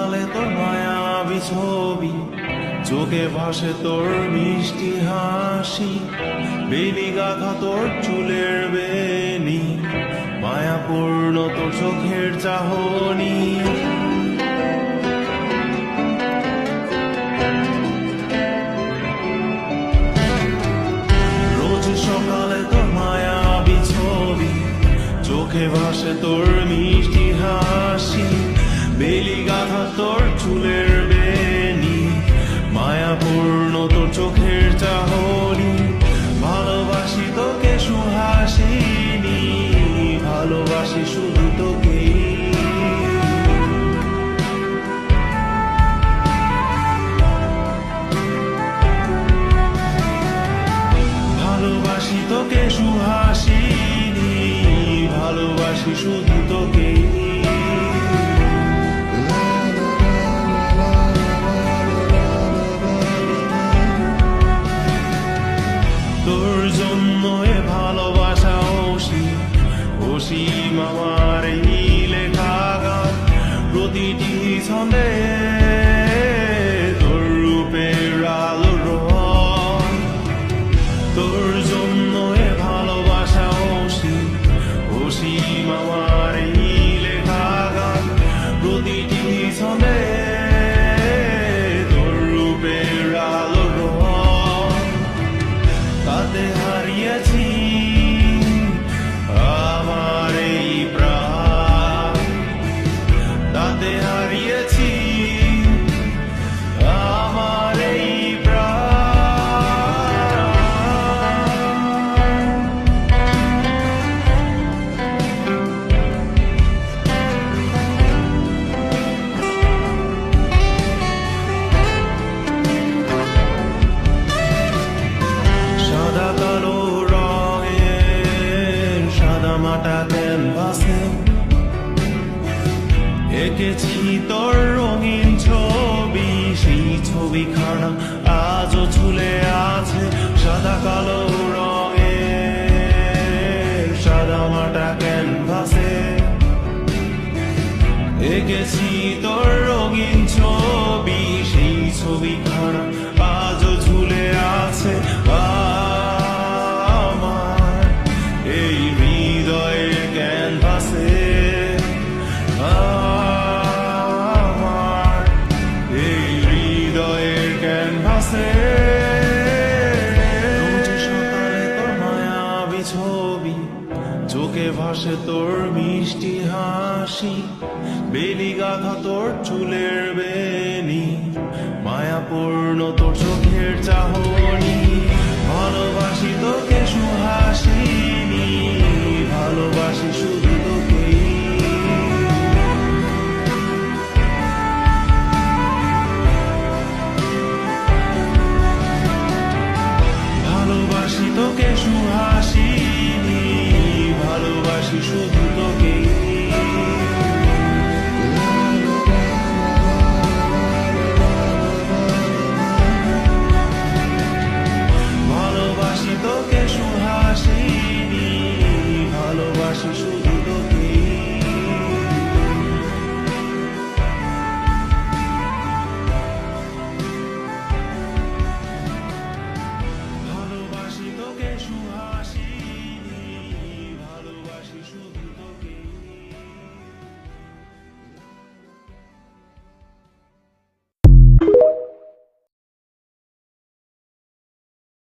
সকালে তোর মায়াবী ছবি, চোখে ভাসে তোর মিষ্টি হাসি, বেনি গাথা তোর চুলের বেনি, মায়াপূর্ণ তোর চোখের চাহনি। রোজ সকালে তোর মায়াবী ছবি, চোখে ভাসে তোর মিষ্টি হাসি, বেলি গাথা তোর চুলের বেনি, মায়াপূর্ণ তোর চোখের চাহনি। ভালোবাসি তোকে সুহাসিনী, ভালোবাসি শুধু তোকে। ভালোবাসি তোকে সুহাসিনী, ভালোবাসি শুধু তোকে। তোর জন্য এ ভালোবাসা অসীম আমার এই লেখা গান, প্রতিটি ছন্দে তোর রূপের আলোর রং। তোর জন্য এ ভালোবাসা অসীম আমার এই লেখা গান, প্রতিটি ছন্দে তোর রূপের আলোর রং। তাতে হারিয়েছি আমার এই প্রাণ, তাতে হারিয়েছি আমার এই মাটা ক্যানভাসে এঁকেছি তোর রঙিন ছবি, সেই ছবিখানা আজও ঝুলে আছে সাদা কালো রঙে। সাদা মাটা ক্যানভাসে এঁকেছি তোর রঙিন ছবি, সেই ছবিখানা আজও ঝুলে আছে আমার এই হৃদয়ের ক্যানভাসে। আমার এই হৃদয়ের ক্যানভাসে রোজ সকালে তোর মায়াবী ছবি, চোখে ভাসে তোর মিষ্টি হাসি, বেলি গাথা তোর চুলের বেনি, মায়াপূর্ণ তোর চোখের চাহনি।